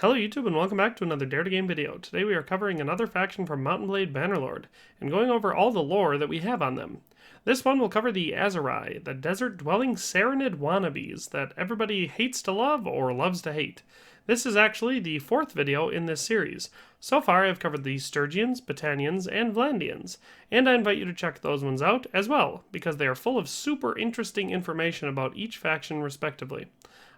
Hello YouTube and welcome back to another Dare to Game video. Today we are covering another faction from Mount&Blade Bannerlord and going over all the lore that we have on them. This one will cover the Aserai, the desert-dwelling Sarranid wannabes that everybody hates to love or loves to hate. This is actually the fourth video in this series. So far I've covered the Sturgians, Battanians, and Vlandians, and I invite you to check those ones out as well, because they are full of super interesting information about each faction respectively.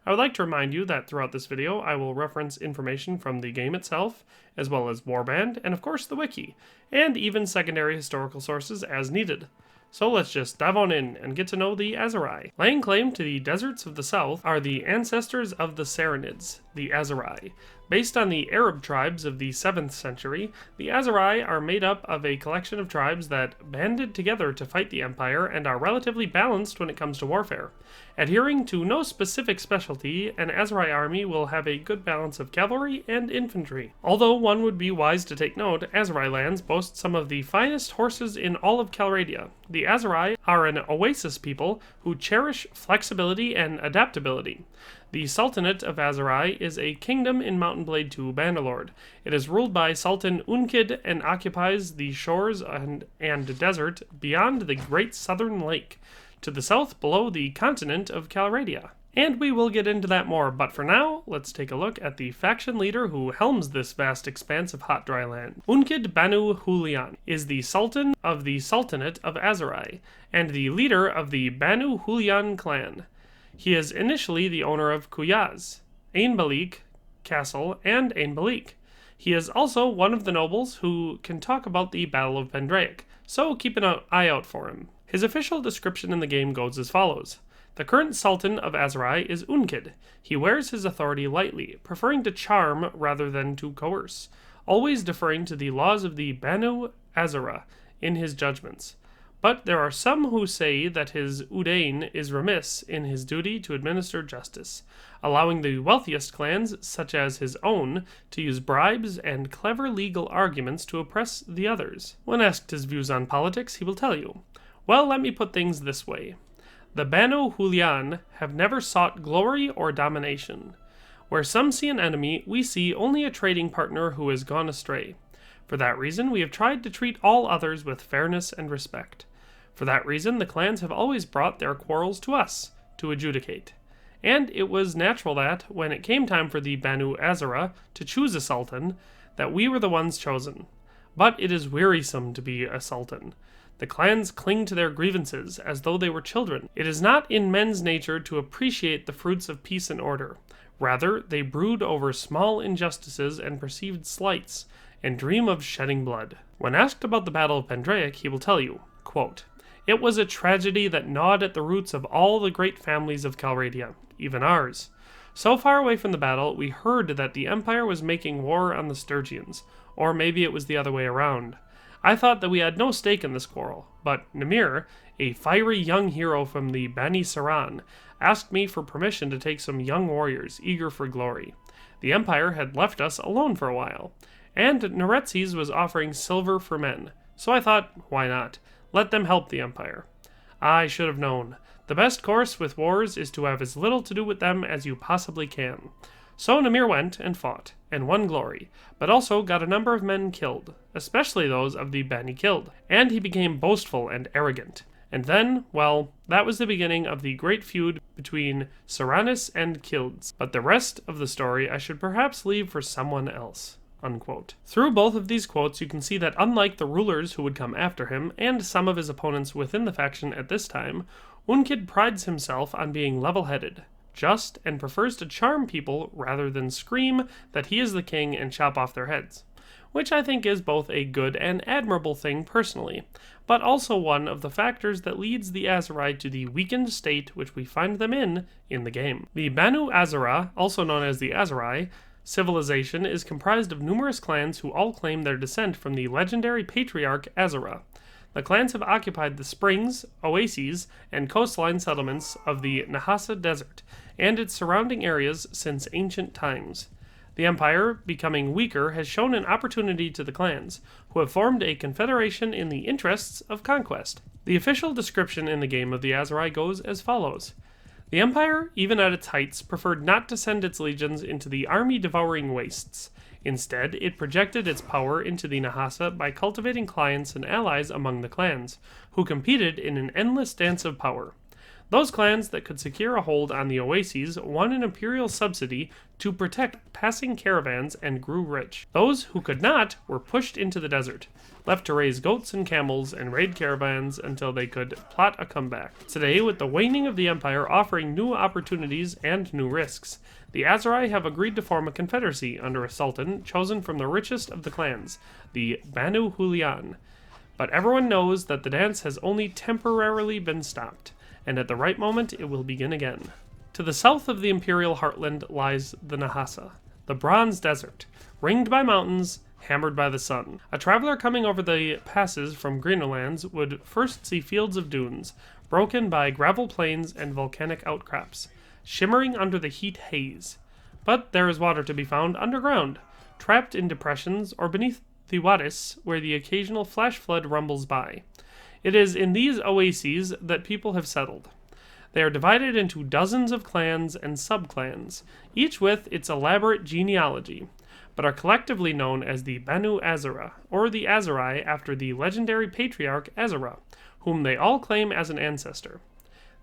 I would like to remind you that throughout this video I will reference information from the game itself, as well as Warband, and of course the wiki, and even secondary historical sources as needed. So let's just dive on in and get to know the Aserai. Laying claim to the deserts of the south are the ancestors of the Sarranids, the Aserai. Based on the Arab tribes of the 7th century, the Aserai are made up of a collection of tribes that banded together to fight the Empire and are relatively balanced when it comes to warfare. Adhering to no specific specialty, an Aserai army will have a good balance of cavalry and infantry. Although one would be wise to take note, Aserai lands boast some of the finest horses in all of Calradia. The Aserai are an oasis people who cherish flexibility and adaptability. The Sultanate of Aserai is a kingdom in Mount&Blade II Bannerlord. It is ruled by Sultan Unqid and occupies the shores and desert beyond the Great Southern Lake, to the south below the continent of Calradia. And we will get into that more, but for now, let's take a look at the faction leader who helms this vast expanse of hot dry land. Unqid Banu Asera is the Sultan of the Sultanate of Aserai, and the leader of the Banu Asera clan. He is initially the owner of Kuyaz, Ain Balik Castle, and Ain Balik. He is also one of the nobles who can talk about the Battle of Pendraic, so keep an eye out for him. His official description in the game goes as follows. The current Sultan of Aserai is Unqid. He wears his authority lightly, preferring to charm rather than to coerce, always deferring to the laws of the Banu Asera in his judgments. But there are some who say that his Udain is remiss in his duty to administer justice, allowing the wealthiest clans, such as his own, to use bribes and clever legal arguments to oppress the others. When asked his views on politics, he will tell you, "Well, let me put things this way. The Banu Asera have never sought glory or domination. Where some see an enemy, we see only a trading partner who has gone astray. For that reason, we have tried to treat all others with fairness and respect. For that reason, the clans have always brought their quarrels to us to adjudicate. And it was natural that, when it came time for the Banu Asera to choose a sultan, that we were the ones chosen. But it is wearisome to be a sultan. The clans cling to their grievances as though they were children. It is not in men's nature to appreciate the fruits of peace and order. Rather, they brood over small injustices and perceived slights, and dream of shedding blood." When asked about the Battle of Pendraic, he will tell you, quote, "It was a tragedy that gnawed at the roots of all the great families of Calradia, even ours. So far away from the battle, we heard that the Empire was making war on the Sturgians, or maybe it was the other way around. I thought that we had no stake in this quarrel, but Namir, a fiery young hero from the Banu Sarran, asked me for permission to take some young warriors eager for glory. The Empire had left us alone for a while, and Naretzes was offering silver for men, so I thought, why not? Let them help the Empire. I should have known. The best course with wars is to have as little to do with them as you possibly can. So Namir went and fought, and won glory, but also got a number of men killed, especially those of the Bani killed, and he became boastful and arrogant. And then, well, that was the beginning of the great feud between Sarranis and Kilds, but the rest of the story I should perhaps leave for someone else." Unquote. Through both of these quotes you can see that unlike the rulers who would come after him, and some of his opponents within the faction at this time, Unqid prides himself on being level-headed, just, and prefers to charm people rather than scream that he is the king and chop off their heads, which I think is both a good and admirable thing personally, but also one of the factors that leads the Aserai to the weakened state which we find them in the game. The Banu Asera, also known as the Aserai, civilization is comprised of numerous clans who all claim their descent from the legendary patriarch Azera. The clans have occupied the springs, oases, and coastline settlements of the Nahasa Desert and its surrounding areas since ancient times. The Empire, becoming weaker, has shown an opportunity to the clans, who have formed a confederation in the interests of conquest. The official description in the game of the Aserai goes as follows. The Empire, even at its heights, preferred not to send its legions into the army-devouring wastes. Instead, it projected its power into the Nahasa by cultivating clients and allies among the clans, who competed in an endless dance of power. Those clans that could secure a hold on the oases won an imperial subsidy to protect passing caravans and grew rich. Those who could not were pushed into the desert, left to raise goats and camels and raid caravans until they could plot a comeback. Today, with the waning of the empire offering new opportunities and new risks, the Aserai have agreed to form a confederacy under a sultan chosen from the richest of the clans, the Banu Asera. But everyone knows that the dance has only temporarily been stopped, and at the right moment it will begin again. To the south of the imperial heartland lies the Nahasa, the Bronze Desert, ringed by mountains, hammered by the sun. A traveler coming over the passes from greener lands would first see fields of dunes, broken by gravel plains and volcanic outcrops, shimmering under the heat haze. But there is water to be found underground, trapped in depressions or beneath the wadis where the occasional flash flood rumbles by. It is in these oases that people have settled. They are divided into dozens of clans and subclans, each with its elaborate genealogy, but are collectively known as the Banu Asera, or the Aserai after the legendary patriarch Azera, whom they all claim as an ancestor.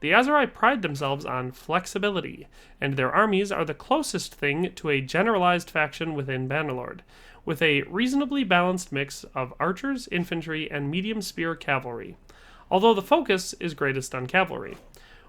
The Aserai pride themselves on flexibility, and their armies are the closest thing to a generalized faction within Bannerlord, with a reasonably balanced mix of archers, infantry, and medium spear cavalry, although the focus is greatest on cavalry.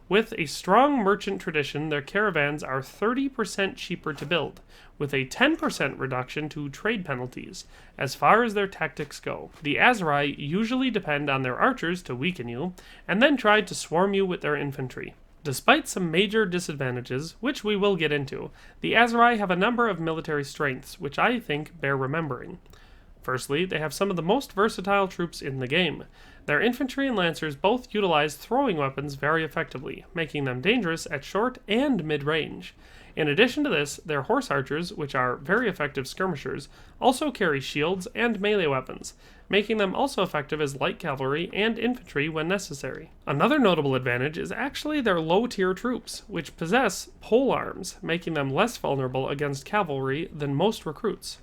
With a strong merchant tradition, their caravans are 30% cheaper to build, with a 10% reduction to trade penalties, as far as their tactics go. The Aserai usually depend on their archers to weaken you, and then try to swarm you with their infantry. Despite some major disadvantages, which we will get into, the Aserai have a number of military strengths which I think bear remembering. Firstly, they have some of the most versatile troops in the game. Their infantry and lancers both utilize throwing weapons very effectively, making them dangerous at short and mid-range. In addition to this, their horse archers, which are very effective skirmishers, also carry shields and melee weapons, making them also effective as light cavalry and infantry when necessary. Another notable advantage is actually their low-tier troops, which possess pole arms, making them less vulnerable against cavalry than most recruits.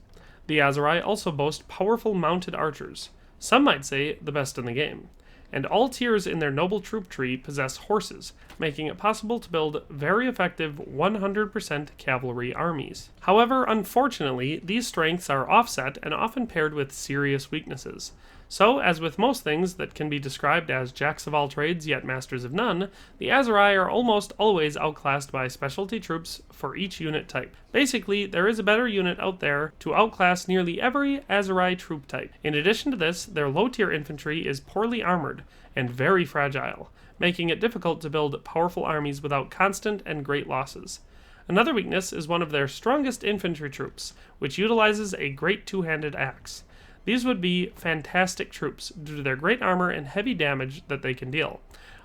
The Aserai also boast powerful mounted archers, some might say the best in the game, and all tiers in their noble troop tree possess horses, making it possible to build very effective 100% cavalry armies. However, unfortunately, these strengths are offset and often paired with serious weaknesses. So, as with most things that can be described as jacks of all trades yet masters of none, the Aserai are almost always outclassed by specialty troops for each unit type. Basically, there is a better unit out there to outclass nearly every Aserai troop type. In addition to this, their low-tier infantry is poorly armored and very fragile, making it difficult to build powerful armies without constant and great losses. Another weakness is one of their strongest infantry troops, which utilizes a great two-handed axe. These would be fantastic troops due to their great armor and heavy damage that they can deal.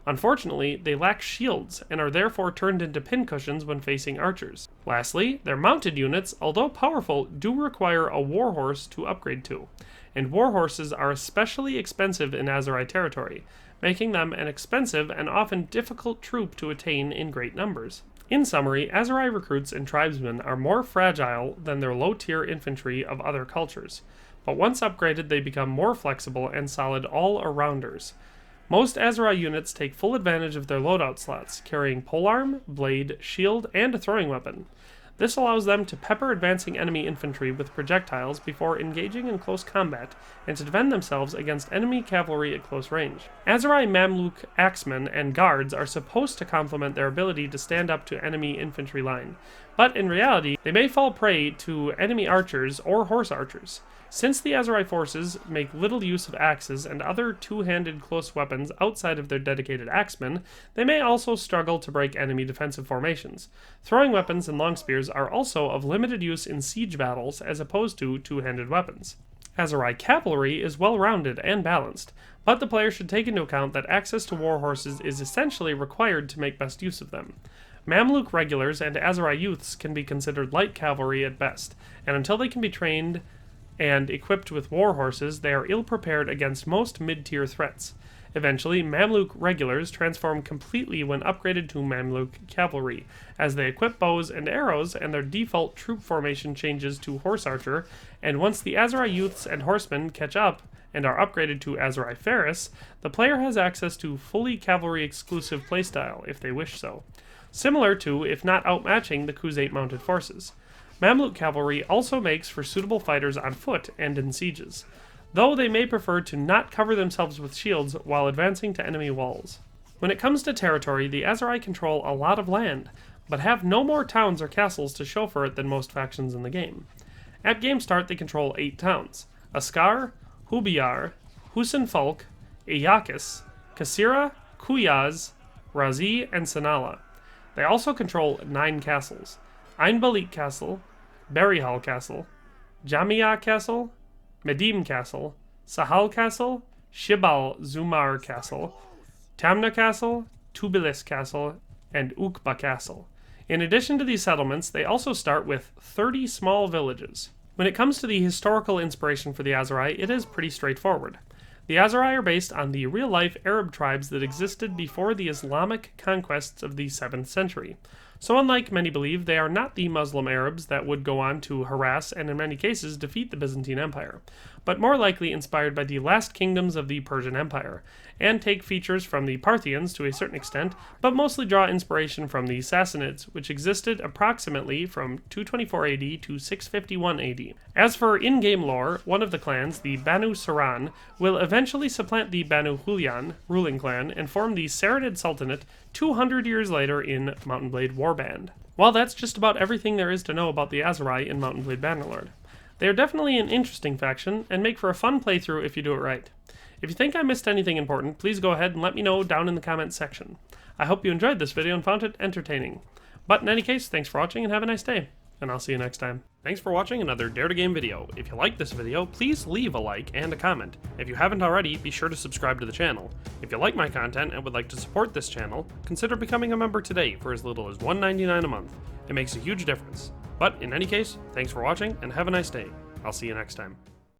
Unfortunately, they lack shields and are therefore turned into pincushions when facing archers. Lastly, their mounted units, although powerful, do require a warhorse to upgrade to, and warhorses are especially expensive in Aserai territory, making them an expensive and often difficult troop to attain in great numbers. In summary, Aserai recruits and tribesmen are more fragile than their low-tier infantry of other cultures, but once upgraded they become more flexible and solid all-arounders. Most Aserai units take full advantage of their loadout slots, carrying polearm, blade, shield, and a throwing weapon. This allows them to pepper advancing enemy infantry with projectiles before engaging in close combat, and to defend themselves against enemy cavalry at close range. Aserai Mamluk axemen and guards are supposed to complement their ability to stand up to enemy infantry line, but in reality, they may fall prey to enemy archers or horse archers. Since the Aserai forces make little use of axes and other two-handed close weapons outside of their dedicated axemen, they may also struggle to break enemy defensive formations. Throwing weapons and long spears are also of limited use in siege battles as opposed to two-handed weapons. Azerite Cavalry is well-rounded and balanced, but the player should take into account that access to war horses is essentially required to make best use of them. Mamluk regulars and Aserai youths can be considered light cavalry at best, and until they can be trained and equipped with war horses, they are ill-prepared against most mid-tier threats. Eventually, Mamluk regulars transform completely when upgraded to Mamluk Cavalry, as they equip bows and arrows and their default troop formation changes to Horse Archer, and once the Aserai youths and horsemen catch up and are upgraded to Aserai Ferris, the player has access to fully cavalry exclusive playstyle if they wish so, similar to, if not outmatching, the Khuzait mounted forces. Mamluk Cavalry also makes for suitable fighters on foot and in sieges, though they may prefer to not cover themselves with shields while advancing to enemy walls. When it comes to territory, the Aserai control a lot of land, but have no more towns or castles to show for it than most factions in the game. At game start, they control 8 towns: Askar, Hubiyar, Husin Falk, Iyakis, Kasira, Kuyaz, Razi, and Sanala. They also control 9 castles: Ein Balik Castle, Berihal Castle, Jamia Castle, Medim Castle, Sahal Castle, Shibal Zumar Castle, Tamna Castle, Tubilis Castle, and Ukba Castle. In addition to these settlements, they also start with 30 small villages. When it comes to the historical inspiration for the Aserai, it is pretty straightforward. The Aserai are based on the real-life Arab tribes that existed before the Islamic conquests of the 7th century. So unlike many believe, they are not the Muslim Arabs that would go on to harass and in many cases defeat the Byzantine Empire, but more likely inspired by the last kingdoms of the Persian Empire, and take features from the Parthians to a certain extent, but mostly draw inspiration from the Sassanids, which existed approximately from 224 AD to 651 AD. As for in-game lore, one of the clans, the Banu Sarran, will eventually supplant the Banu Hulyan ruling clan and form the Sarranid Sultanate 200 years later in Mount&Blade Warband. Well, that's just about everything there is to know about the Aserai in Mount&Blade Bannerlord. They are definitely an interesting faction, and make for a fun playthrough if you do it right. If you think I missed anything important, please go ahead and let me know down in the comments section. I hope you enjoyed this video and found it entertaining. But in any case, thanks for watching and have a nice day, and I'll see you next time. Thanks for watching another Dare to Game video. If you liked this video, please leave a like and a comment. If you haven't already, be sure to subscribe to the channel. If you like my content and would like to support this channel, consider becoming a member today for as little as $1.99 a month. It makes a huge difference. But in any case, thanks for watching and have a nice day. I'll see you next time.